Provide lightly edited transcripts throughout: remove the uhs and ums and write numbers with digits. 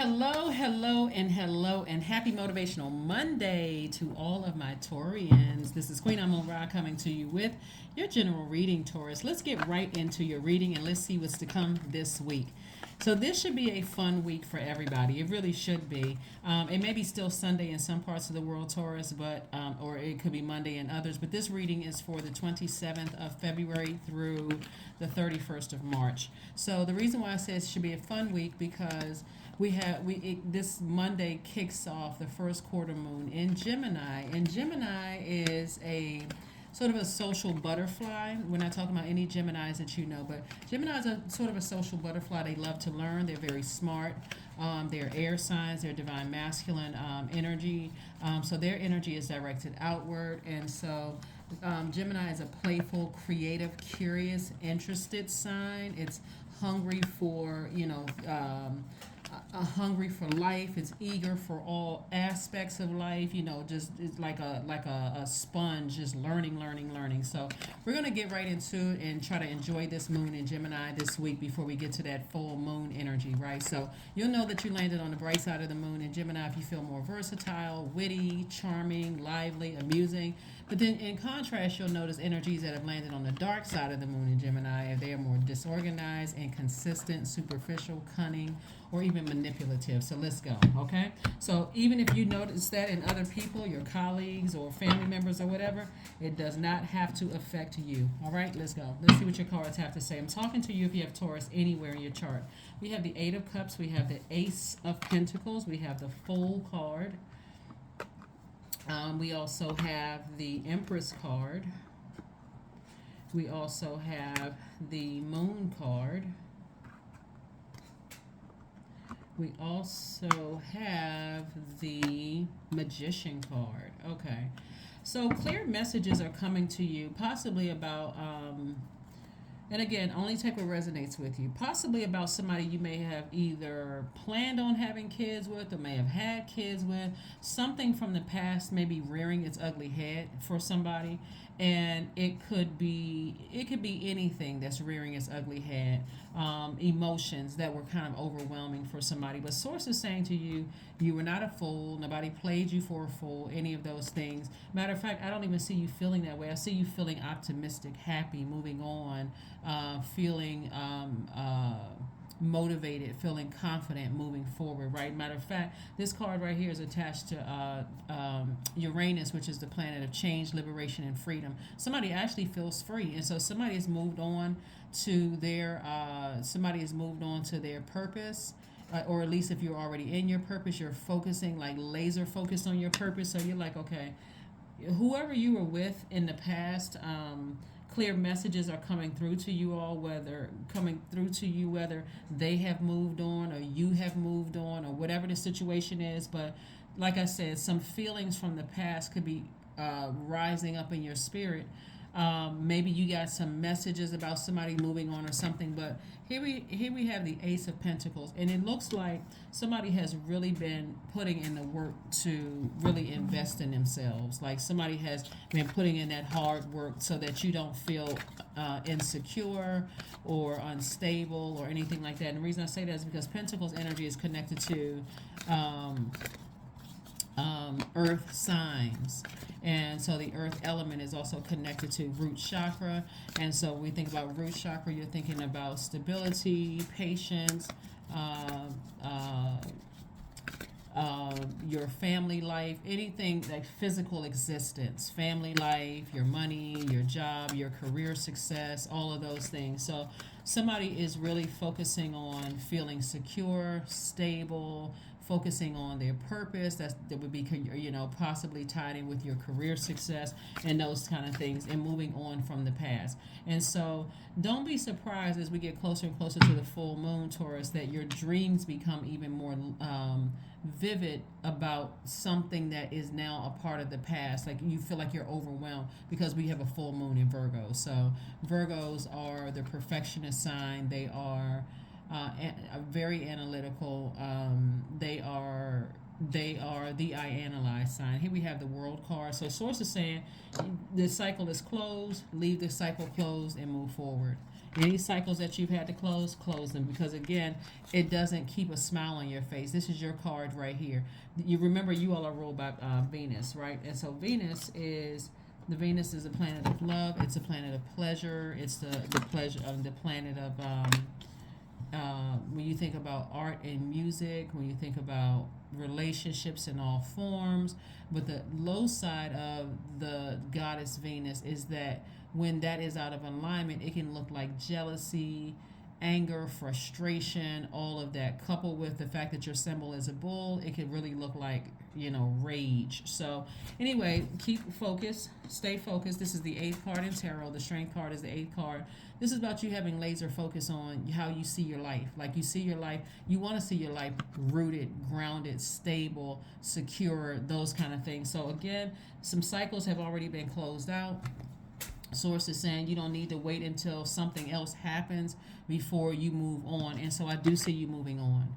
Hello, hello, and happy Motivational Monday to all of my Taurians. This is Queen Amun Ra coming to you with your general reading, Taurus. Let's get right into your reading and let's see what's to come this week. So this should be a fun week for everybody. It really should be. It may be still Sunday in some parts of the world, Taurus, but or it could be Monday in others. But this reading is for the 27th of February through the 31st of March. So the reason why I say it should be a fun week because this Monday kicks off the first quarter moon in Gemini, and Gemini is a sort of a social butterfly. We're not talking about any Geminis that you know, but Geminis are sort of a social butterfly. They love to learn. They're very smart. They're air signs. They're divine masculine energy. So their energy is directed outward, and so Gemini is a playful, creative, curious, interested sign. It's hungry for hungry for life. It's eager for all aspects of life. Just it's like a sponge, just learning. So we're gonna get right into it and try to enjoy this moon in Gemini this week before we get to that full moon energy, right? So you'll know that you landed on the bright side of the moon in Gemini if you feel more versatile, witty, charming, lively, amusing. But then in contrast, you'll notice energies that have landed on the dark side of the moon in Gemini if they are more disorganized, inconsistent, superficial, cunning, or even manipulative. So let's go, okay? So even if you notice that in other people, your colleagues or family members or whatever, it does not have to affect you. All right, let's go. Let's see what your cards have to say. I'm talking to you if you have Taurus anywhere in your chart. We have the Eight of Cups. We have the Ace of Pentacles. We have the Fool card. We also have the Empress card. We also have the Moon card. We also have the Magician card. Okay. So clear messages are coming to you, possibly about, and again, only take what resonates with you, possibly about somebody you may have either planned on having kids with or may have had kids with, something from the past may be rearing its ugly head for somebody. And it could be anything that's rearing its ugly head, emotions that were kind of overwhelming for somebody. But source is saying to you, you were not a fool. Nobody played you for a fool. Any of those things. Matter of fact, I don't even see you feeling that way. I see you feeling optimistic, happy, moving on, feeling motivated, feeling confident, moving forward, right? Matter of fact, this card right here is attached to Uranus, which is the planet of change, liberation, and freedom. Somebody actually feels free, and so somebody has moved on to their purpose. Or at least if you're already in your purpose, you're focusing, like laser focused on your purpose. So you're like, okay, whoever you were with in the past, clear messages are coming through to you all, whether they have moved on or you have moved on or whatever the situation is. But like I said, some feelings from the past could be rising up in your spirit. Maybe you got some messages about somebody moving on or something, but here we have the Ace of Pentacles, and it looks like somebody has really been putting in the work to really invest in themselves. Like somebody has been putting in that hard work so that you don't feel insecure or unstable or anything like that. And the reason I say that is because Pentacles energy is connected to earth signs, and so the earth element is also connected to root chakra. And so when we think about root chakra, you're thinking about stability, patience, your family life, anything like physical existence, family life, your money, your job, your career success, all of those things. So somebody is really focusing on feeling secure, stable, focusing on their purpose. That would be, possibly tied in with your career success and those kind of things, and moving on from the past. And so don't be surprised as we get closer and closer to the full moon, Taurus, that your dreams become even more vivid about something that is now a part of the past. Like you feel like you're overwhelmed because we have a full moon in Virgo. So Virgos are the perfectionist sign. They are very analytical. They are the I analyze sign. Here we have the World card. So source is saying the cycle is closed, leave the cycle closed and move forward. Any cycles that you've had to close them, because again, it doesn't keep a smile on your face. This is your card right here. You remember you all are ruled by Venus, right? And so Venus is a planet of love. It's a planet of pleasure. It's the pleasure of the planet of when you think about art and music, when you think about relationships in all forms. But the low side of the goddess Venus is that when that is out of alignment, it can look like jealousy, anger, frustration, all of that. Coupled with the fact that your symbol is a bull, it can really look like, rage. So, anyway, keep focused, stay focused. This is the eighth card in tarot. The strength card is the eighth card. This is about you having laser focus on how you see your life. Like you see your life, you want to see your life rooted, grounded, stable, secure, those kind of things. So, again, some cycles have already been closed out. Source is saying you don't need to wait until something else happens before you move on. And so I do see you moving on.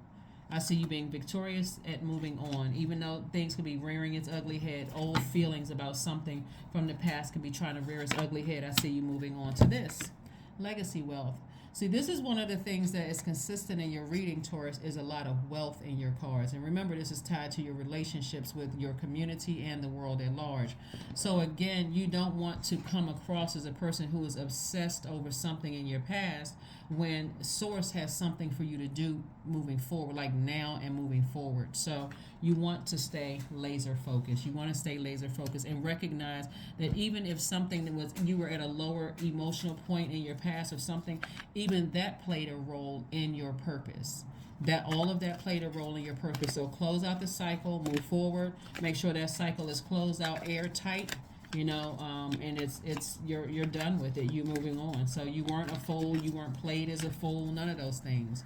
I see you being victorious at moving on. Even though things could be rearing its ugly head, old feelings about something from the past can be trying to rear its ugly head. I see you moving on to this. Legacy wealth. See, this is one of the things that is consistent in your reading, Taurus, is a lot of wealth in your cards. And remember, this is tied to your relationships with your community and the world at large. So again, you don't want to come across as a person who is obsessed over something in your past when Source has something for you to do moving forward, like now and moving forward. So you want to stay laser focused. You want to stay laser focused and recognize that even if something that was, you were at a lower emotional point in your past or something, even that played a role in your purpose. That all of that played a role in your purpose. So close out the cycle, move forward, make sure that cycle is closed out airtight, and you're done with it. You're moving on. So you weren't a fool, you weren't played as a fool, none of those things.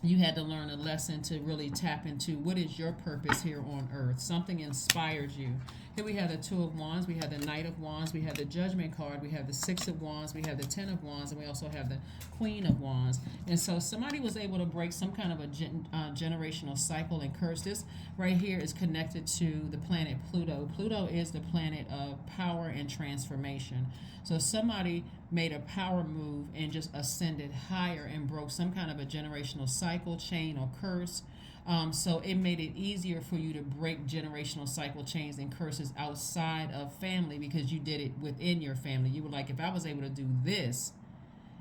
You had to learn a lesson to really tap into what is your purpose here on earth. Something inspired you. Here we have the Two of Wands, we have the Knight of Wands, we have the Judgment card, we have the Six of Wands, we have the Ten of Wands, and we also have the Queen of Wands. And so somebody was able to break some kind of a generational cycle and curse. This right here is connected to the planet Pluto. Pluto is the planet of power and transformation. So somebody made a power move and just ascended higher and broke some kind of a generational cycle, chain, or curse. So it made it easier for you to break generational cycle chains and curses outside of family because you did it within your family. You were like, if I was able to do this,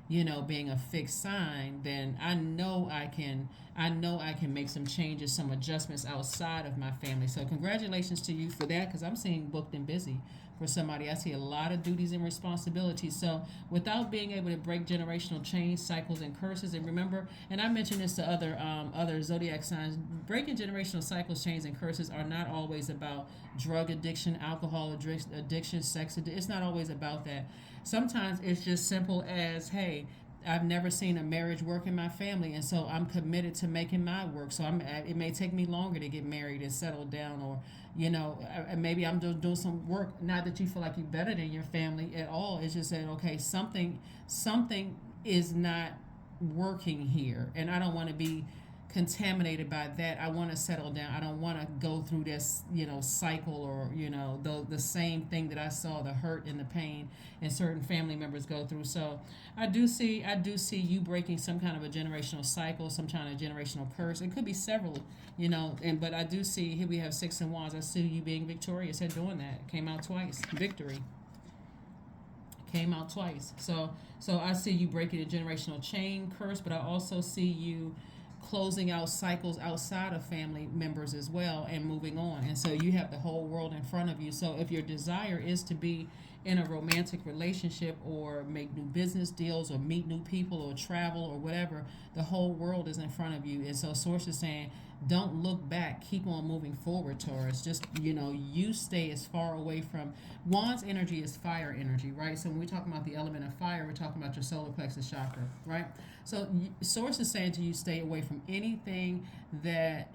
being a fixed sign, then I know I can make some changes, some adjustments outside of my family. So congratulations to you for that, because I'm seeing booked and busy for somebody. I see a lot of duties and responsibilities. So without being able to break generational chains, cycles, and curses, and remember, and I mentioned this to other zodiac signs, breaking generational cycles, chains, and curses are not always about drug addiction, alcohol addiction, sex addiction. It's not always about that. Sometimes it's just simple as, hey, I've never seen a marriage work in my family, and so I'm committed to making my work. So it may take me longer to get married and settle down, or maybe I'm doing some work. Not that you feel like you're better than your family at all. It's just that, okay, something is not working here, and I don't want to be contaminated by that. I want to settle down. I don't want to go through this, cycle, or, the same thing that I saw, the hurt and the pain and certain family members go through. So I do see you breaking some kind of a generational cycle, some kind of generational curse. It could be several, but I do see, here we have Six of Wands. I see you being victorious at doing that. It came out twice. Victory. Came out twice. So I see you breaking a generational chain curse, but I also see you closing out cycles outside of family members as well and moving on. And so you have the whole world in front of you. So if your desire is to be in a romantic relationship or make new business deals or meet new people or travel or whatever, the whole world is in front of you. And so Source is saying, don't look back. Keep on moving forward, Taurus. Just, you stay as far away from... Wands energy is fire energy, right? So when we talk about the element of fire, we're talking about your solar plexus chakra, right? So Source is saying to you, stay away from anything that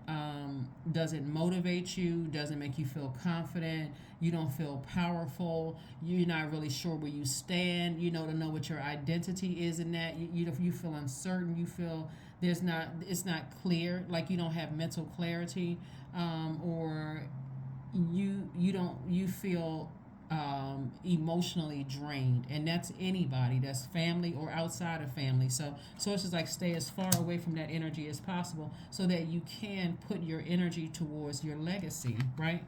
doesn't motivate you, doesn't make you feel confident, you don't feel powerful, you're not really sure where you stand, to know what your identity is in that. You feel uncertain, you feel it's not clear, like you don't have mental clarity, or you feel emotionally drained, and that's anybody, that's family or outside of family. So sources like stay as far away from that energy as possible so that you can put your energy towards your legacy, right?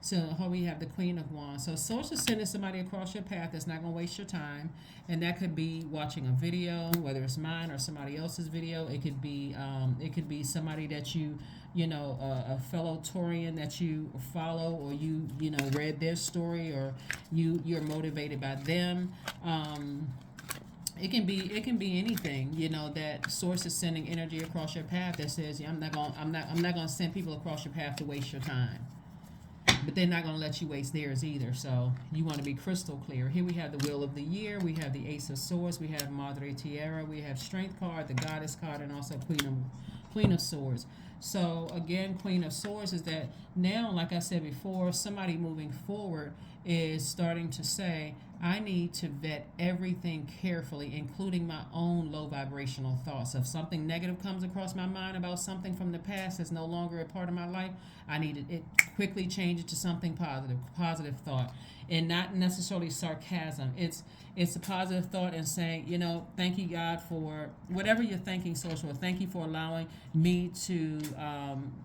So here we have the Queen of Wands. So sources sending somebody across your path that's not going to waste your time, and that could be watching a video, whether it's mine or somebody else's video. It could be somebody that you know, a fellow Taurian that you follow, or you know, read their story, or you're motivated by them. It can be anything, you know, that source is sending energy across your path that says, yeah, I'm not gonna send people across your path to waste your time, but they're not going to let you waste theirs either. So you want to be crystal clear. Here we have the Wheel of the Year, we have the Ace of Swords, we have Madre Tierra, we have Strength card, the Goddess card, and also Queen of Swords. So again, Queen of Swords is that now, like I said before, somebody moving forward is starting to say, I need to vet everything carefully, including my own low vibrational thoughts. If something negative comes across my mind about something from the past that's no longer a part of my life, I need it quickly change it to something positive thought, and not necessarily sarcasm. It's a positive thought and saying, you know, thank you, God, for whatever you're thanking source for. Thank you for allowing me to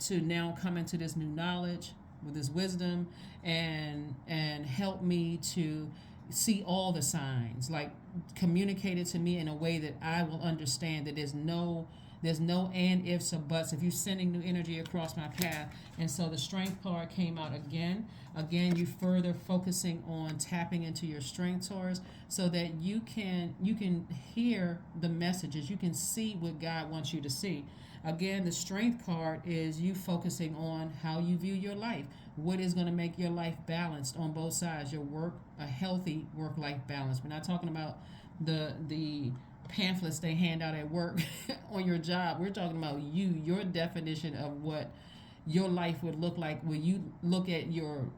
now come into this new knowledge with this wisdom, and help me to see all the signs, like communicate it to me in a way that I will understand that there's no and ifs or buts if you're sending new energy across my path. And so the Strength card came out again, you further focusing on tapping into your strength, Taurus, so that you can hear the messages, you can see what God wants you to see. Again, the Strength card is you focusing on how you view your life. What is going to make your life balanced on both sides? Your work, a healthy work-life balance. We're not talking about the pamphlets they hand out at work on your job. We're talking about your definition of what your life would look like when you look at your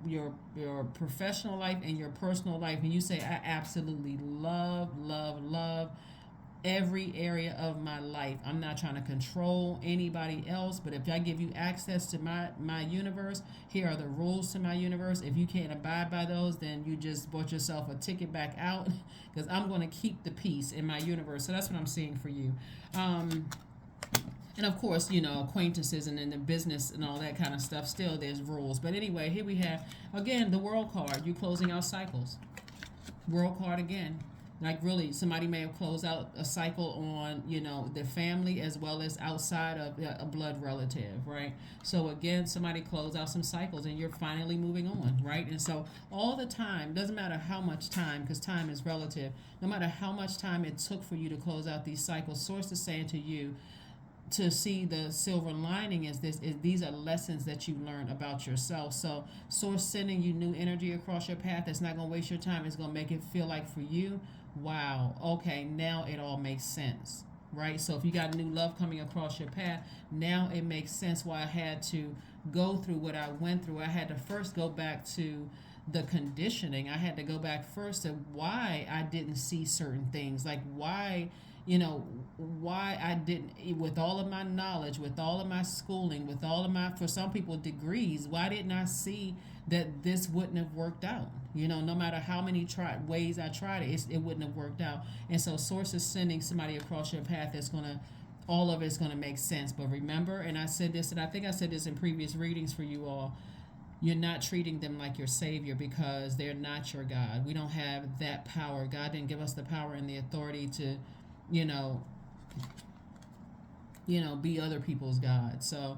professional life and your personal life, and you say, I absolutely love every area of my life. I'm not trying to control anybody else, but if I give you access to my universe, here are the rules to my universe. If you can't abide by those, then you just bought yourself a ticket back out, because I'm going to keep the peace in my universe. So that's what I'm seeing for you. And of course, you know, acquaintances and in the business and all that kind of stuff, still there's rules. But anyway, here we have, again, the World card. You closing out cycles. World card again. Like really, somebody may have closed out a cycle on, you know, their family as well as outside of a blood relative, right? So again, somebody closed out some cycles and you're finally moving on, right? And so all the time, doesn't matter how much time, because time is relative, no matter how much time it took for you to close out these cycles, Source is saying to you, to see the silver lining is these are lessons that you learn about yourself. So Source sending you new energy across your path that's not going to waste your time. It's going to make it feel like for you, wow, okay, now it all makes sense, right? So if you got new love coming across your path, now it makes sense why I had to go through what I went through. I had to first go back to the conditioning. I had to go back first to why I didn't see certain things, like why, you know, why I didn't, with all of my knowledge, with all of my schooling, with all of my, for some people, degrees, why didn't I see that this wouldn't have worked out? You know, no matter how many ways I tried it, it wouldn't have worked out. And so Source is sending somebody across your path that's going to, all of it's going to make sense. But remember, and I said this, and I think I said this in previous readings for you all, you're not treating them like your savior, because they're not your God. We don't have that power. God didn't give us the power and the authority to, you know, be other people's God. So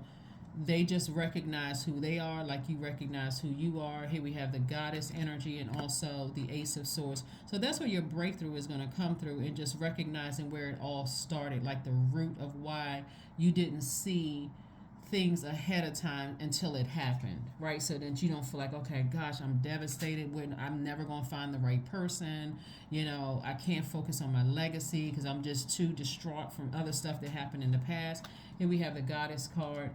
they just recognize who they are, like you recognize who you are. Here we have the Goddess energy and also the Ace of Swords. So that's where your breakthrough is going to come through, and just recognizing where it all started, like the root of why you didn't see things ahead of time until it happened, right? So that you don't feel like, okay, gosh, I'm devastated when I'm never going to find the right person. You know, I can't focus on my legacy because I'm just too distraught from other stuff that happened in the past. Here we have the Goddess card.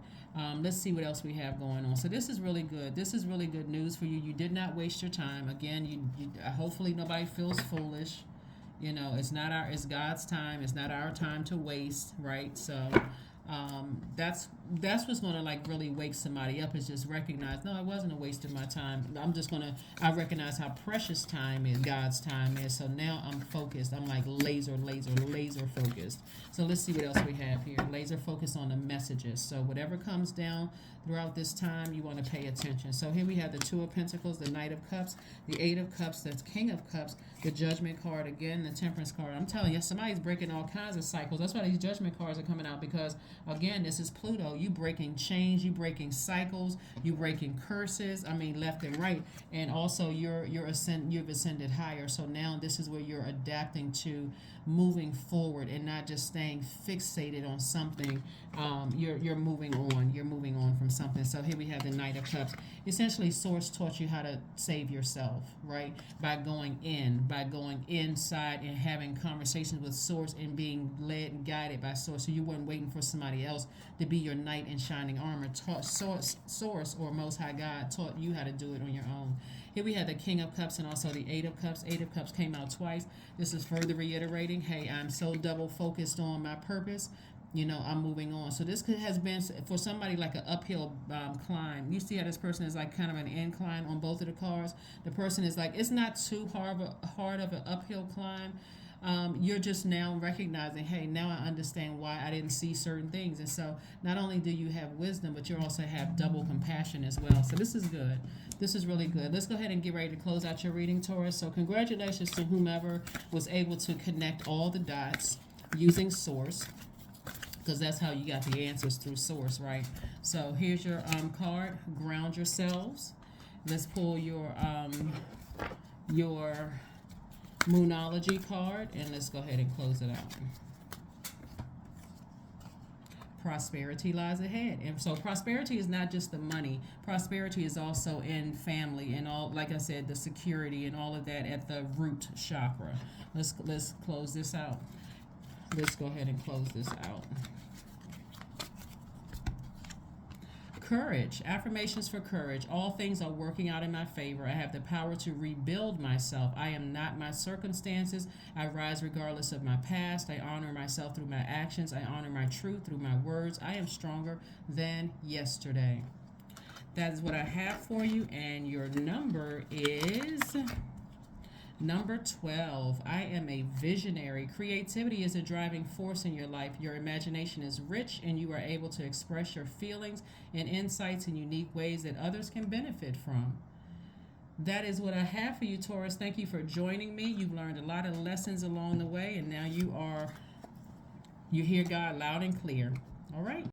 Let's see what else we have going on. So this is really good. This is really good news for you. You did not waste your time. Again, you hopefully nobody feels foolish. You know, it's God's time. It's not our time to waste, right? So That's what's gonna like really wake somebody up, is just recognize, no, it wasn't a waste of my time. I recognize how precious time is, God's time is. So now I'm focused. I'm like laser focused. So let's see what else we have here. Laser focused on the messages. So whatever comes down throughout this time, you want to pay attention. So here we have the Two of Pentacles, the Knight of Cups, the Eight of Cups, that's King of Cups, the Judgment card again, the Temperance card. I'm telling you, somebody's breaking all kinds of cycles. That's why these Judgment cards are coming out, because again, this is Pluto. You breaking chains, you breaking cycles, you breaking curses. I mean, left and right, and also you've ascended higher. So now this is where you're adapting to moving forward and not just staying fixated on something. You're moving on. You're moving on from something. So here we have the Knight of Cups. Essentially, Source taught you how to save yourself, right? By going inside and having conversations with Source and being led and guided by Source. So you weren't waiting for somebody else to be your knight in shining armor. Source or Most High God taught you how to do it on your own. Here we have the King of Cups and also the Eight of Cups. Eight of Cups came out twice. This is further reiterating, hey, I'm so double focused on my purpose. I'm moving on. So this has been for somebody like an uphill climb. You see how this person is like kind of an incline on both of the cards. The person is like, it's not too hard of an uphill climb. You're just now recognizing, hey, now I understand why I didn't see certain things. And so not only do you have wisdom, but you also have double compassion as well. So this is good. This is really good. Let's go ahead and get ready to close out your reading, Taurus. So congratulations to whomever was able to connect all the dots using Source, because that's how you got the answers, through Source, right? So here's your card. Ground yourselves. Let's pull your Moonology card, and let's go ahead and close it out. Prosperity lies ahead. And so prosperity is not just the money. Prosperity is also in family and all, like I said, the security and all of that at the root chakra. Let's close this out. Let's go ahead and close this out. Courage. Affirmations for courage. All things are working out in my favor. I have the power to rebuild myself. I am not my circumstances. I rise regardless of my past. I honor myself through my actions. I honor my truth through my words. I am stronger than yesterday. That is what I have for you, and your number is number 12. I am a visionary. Creativity is a driving force in your life. Your imagination is rich, and you are able to express your feelings and insights in unique ways that others can benefit from. That is what I have for you, Taurus. Thank you for joining me. You've learned a lot of lessons along the way, and now you hear God loud and clear. All right.